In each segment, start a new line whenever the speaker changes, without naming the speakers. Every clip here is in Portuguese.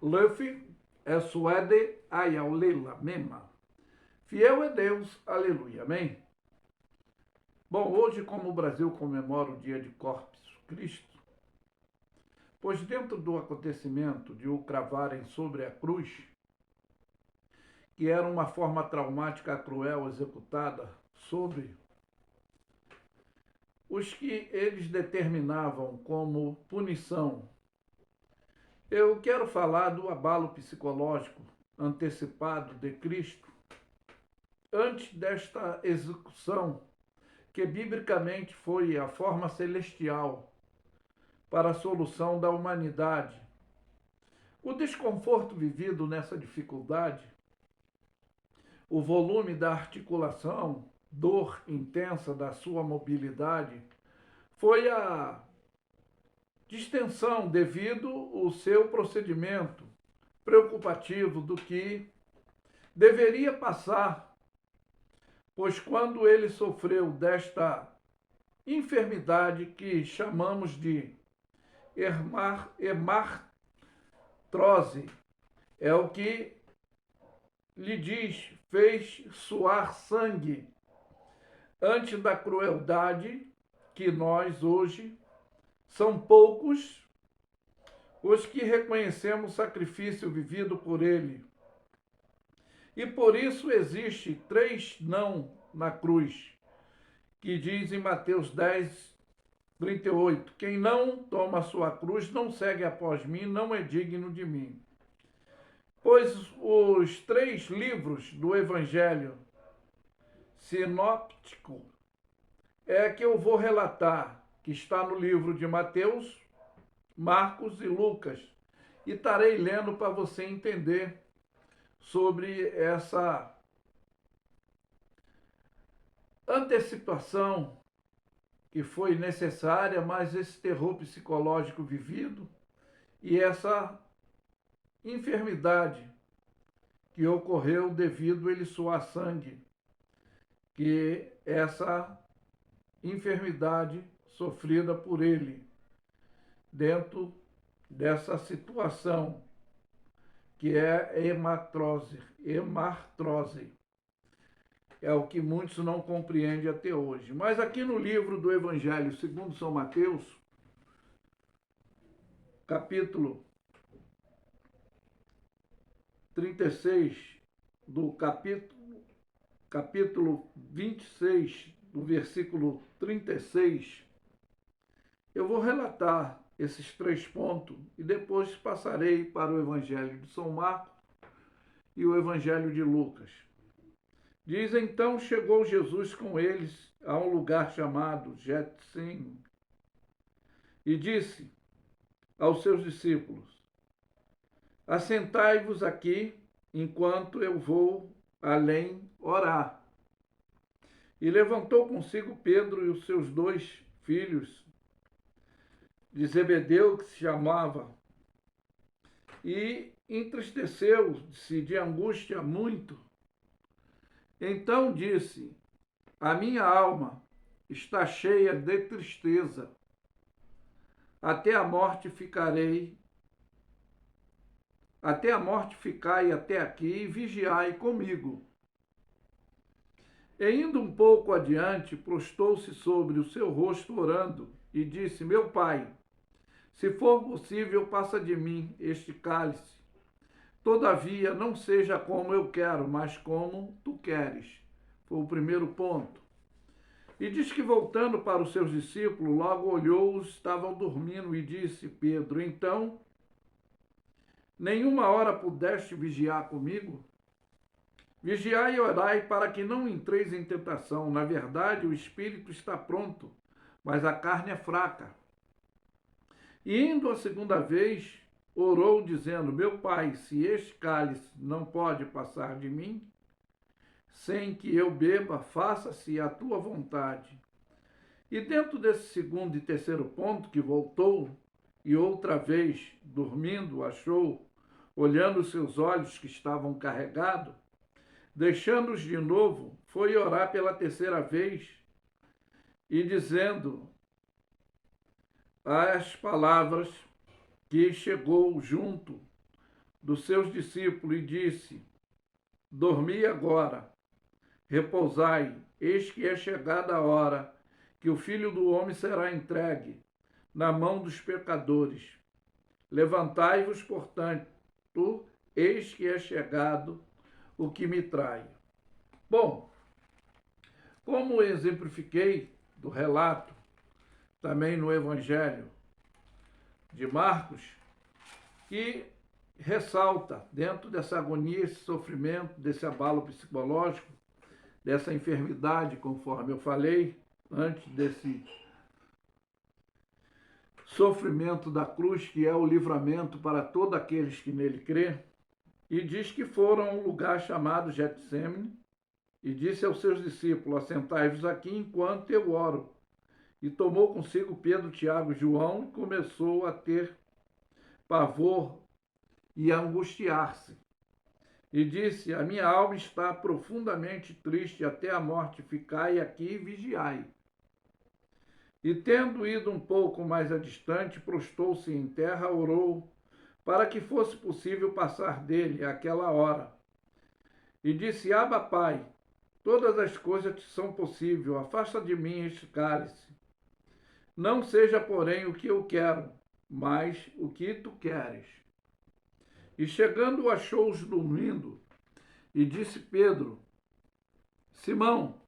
Luffy é suede ayaulela mema. Fiel é Deus, aleluia, amém? Bom, hoje como o Brasil comemora o dia de Corpus Christi, pois dentro do acontecimento de o cravarem sobre a cruz, que era uma forma traumática cruel executada sobre os que eles determinavam como punição, eu quero falar do abalo psicológico antecipado de Cristo antes desta execução, que biblicamente foi a forma celestial para a solução da humanidade. O desconforto vivido nessa dificuldade, o volume da articulação, dor intensa da sua mobilidade, foi a distensão devido ao seu procedimento preocupativo do que deveria passar, pois quando ele sofreu desta enfermidade que chamamos de hemartrose, é o que lhe diz, fez suar sangue antes da crueldade que nós hoje são poucos os que reconhecemos o sacrifício vivido por ele. E por isso existe 3 não na cruz, que diz em Mateus 10, 38, quem não toma a sua cruz, não segue após mim, não é digno de mim. Pois os 3 livros do Evangelho sinóptico é que eu vou relatar, que está no livro de Mateus, Marcos e Lucas, e estarei lendo para você entender sobre essa antecipação que foi necessária, mas esse terror psicológico vivido e essa enfermidade que ocorreu devido a ele suar sangue, que essa enfermidade sofrida por ele dentro dessa situação que é hemartrose. É o que muitos não compreendem até hoje. Mas aqui no livro do Evangelho segundo São Mateus, capítulo 36, do capítulo 26, do versículo 36, eu vou relatar esses 3 pontos e depois passarei para o Evangelho de São Marcos e o Evangelho de Lucas. Diz, então chegou Jesus com eles a um lugar chamado Getsemane e disse aos seus discípulos, assentai-vos aqui enquanto eu vou além orar. E levantou consigo Pedro e os seus 2 filhos de Zebedeu, que se chamava, e entristeceu-se de angústia muito. Então disse, a minha alma está cheia de tristeza, até a morte ficai até aqui e vigiai comigo. E indo um pouco adiante, prostou-se sobre o seu rosto orando e disse, meu pai, se for possível, passa de mim este cálice. Todavia, não seja como eu quero, mas como tu queres. Foi o primeiro ponto. E diz que voltando para os seus discípulos, logo olhou-os, estavam dormindo, e disse, Pedro, então, nenhuma hora pudeste vigiar comigo? Vigiai e orai para que não entreis em tentação. Na verdade, o espírito está pronto, mas a carne é fraca. E indo a segunda vez, orou, dizendo, meu pai, se este cálice não pode passar de mim, sem que eu beba, faça-se a tua vontade. E dentro desse segundo e terceiro ponto, que voltou, e outra vez, dormindo, achou, olhando os seus olhos que estavam carregados, deixando-os de novo, foi orar pela terceira vez, e dizendo as palavras que chegou junto dos seus discípulos e disse: Dormi agora, repousai, eis que é chegada a hora que o Filho do Homem será entregue na mão dos pecadores. Levantai-vos, portanto, eis que é chegado o que me trai. Bom, como exemplifiquei do relato, também no Evangelho de Marcos, que ressalta, dentro dessa agonia, esse sofrimento, desse abalo psicológico, dessa enfermidade, conforme eu falei, antes desse sofrimento da cruz, que é o livramento para todos aqueles que nele crê, e diz que foram a um lugar chamado Getsêmani, e disse aos seus discípulos: Assentai-vos aqui enquanto eu oro. E tomou consigo Pedro, Tiago e João e começou a ter pavor e a angustiar-se. E disse: A minha alma está profundamente triste até a morte, ficai aqui e vigiai. E tendo ido um pouco mais adistante, prostou-se em terra, orou, para que fosse possível passar dele àquela hora. E disse: Abba, Pai, todas as coisas te são possíveis, afasta de mim este cálice. Não seja, porém, o que eu quero, mas o que tu queres. E chegando, achou-os dormindo, e disse Pedro: Simão,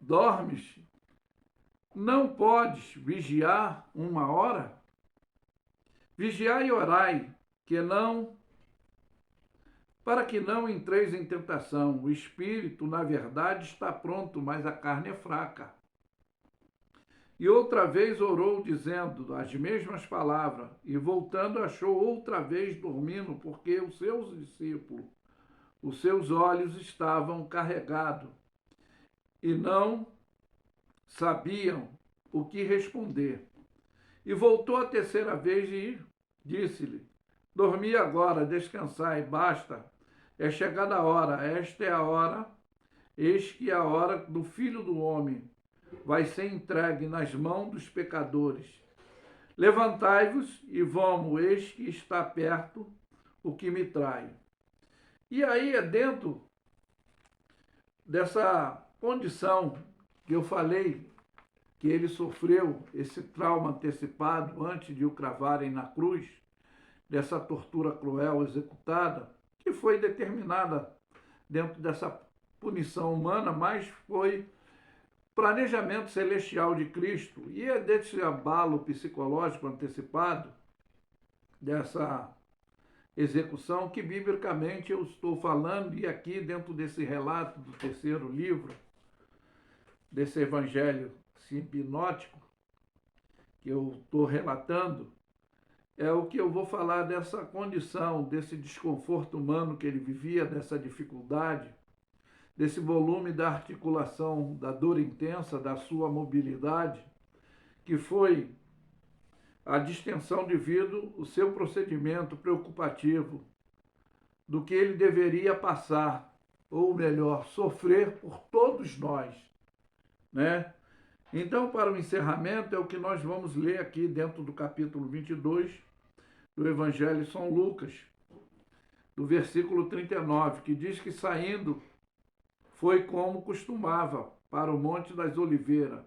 dormes? Não podes vigiar uma hora? Vigiai e orai, para que não entreis em tentação. O espírito, na verdade, está pronto, mas a carne é fraca. E outra vez orou, dizendo as mesmas palavras, e voltando achou outra vez dormindo, porque os seus discípulos, os seus olhos estavam carregados, e não sabiam o que responder. E voltou a terceira vez e disse-lhe: Dormi agora, descansai, basta, é chegada a hora, esta é a hora, eis que é a hora do Filho do Homem vai ser entregue nas mãos dos pecadores. Levantai-vos e vamos, eis que está perto o que me trai. E aí é dentro dessa condição que eu falei, que ele sofreu esse trauma antecipado antes de o cravarem na cruz, dessa tortura cruel executada, que foi determinada dentro dessa punição humana, mas foi planejamento celestial de Cristo. E é desse abalo psicológico antecipado, dessa execução, que biblicamente eu estou falando, e aqui dentro desse relato do terceiro livro, desse evangelho sinótico que eu estou relatando, é o que eu vou falar dessa condição, desse desconforto humano que ele vivia, dessa dificuldade, desse volume da articulação, da dor intensa, da sua mobilidade, que foi a distensão devido ao seu procedimento preocupativo, do que ele deveria passar, ou melhor, sofrer por todos nós, né? Então, para o encerramento, é o que nós vamos ler aqui dentro do capítulo 22 do Evangelho de São Lucas, do versículo 39, que diz que saindo foi como costumava para o Monte das Oliveiras,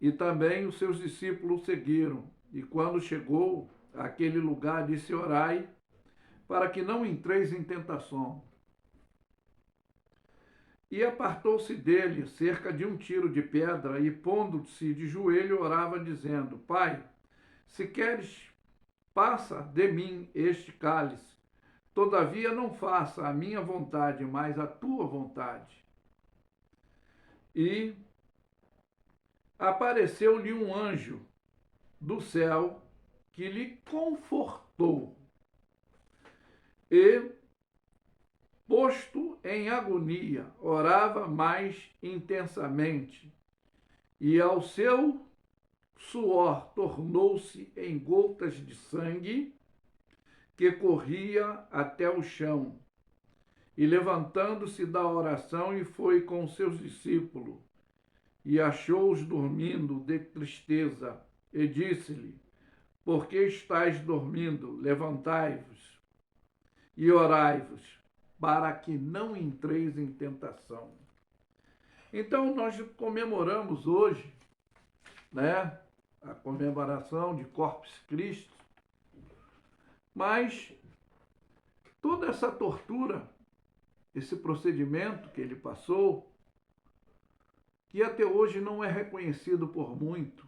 e também os seus discípulos seguiram. E quando chegou àquele lugar, disse: Orai, para que não entreis em tentação. E apartou-se dele cerca de um tiro de pedra, e pondo-se de joelho, orava, dizendo: Pai, se queres, passa de mim este cálice. Todavia não faça a minha vontade, mas a tua vontade. E apareceu-lhe um anjo do céu que lhe confortou. E, posto em agonia, orava mais intensamente, e ao seu suor tornou-se em gotas de sangue que corria até o chão. E levantando-se da oração, e foi com seus discípulos, e achou-os dormindo de tristeza, e disse-lhe: porque estáis dormindo, levantai-vos e orai-vos, para que não entreis em tentação. Então, nós comemoramos hoje, né, a comemoração de Corpus Christi, mas toda essa tortura, esse procedimento que ele passou, que até hoje não é reconhecido por muito,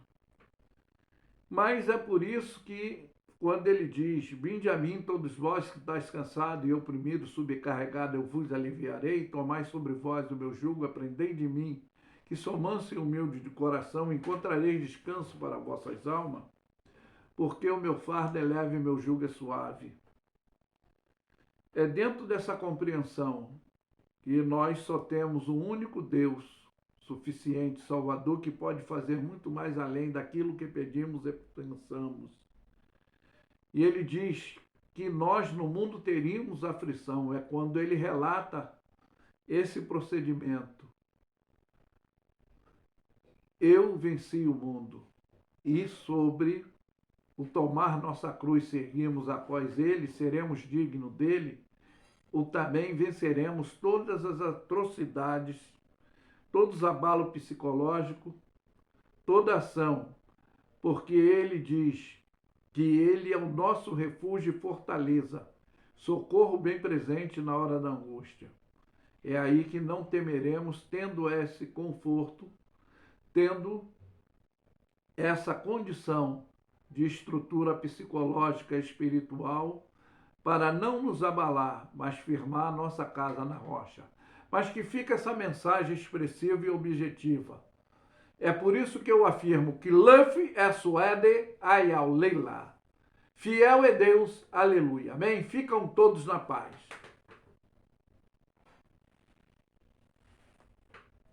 mas é por isso que, quando ele diz: vinde a mim todos vós que estáis cansados e oprimidos, sobrecarregados, eu vos aliviarei, tomai sobre vós o meu jugo, aprendei de mim, que sou manso e humilde de coração, encontrareis descanso para vossas almas, porque o meu fardo é leve e meu jugo é suave. É dentro dessa compreensão que nós só temos um único Deus suficiente, Salvador, que pode fazer muito mais além daquilo que pedimos e pensamos. E ele diz que nós no mundo teríamos aflição, é quando ele relata esse procedimento. Eu venci o mundo, e sobre o tomar nossa cruz seguirmos após ele, seremos dignos dele, ou também venceremos todas as atrocidades, todos os abalos psicológicos, toda ação, porque ele diz que ele é o nosso refúgio e fortaleza, socorro bem presente na hora da angústia. É aí que não temeremos, tendo esse conforto, tendo essa condição de estrutura psicológica e espiritual, para não nos abalar, mas firmar a nossa casa na rocha. Mas que fica essa mensagem expressiva e objetiva. É por isso que eu afirmo que Luffy é suede ayau leila. Fiel é Deus, aleluia. Amém? Ficam todos na paz.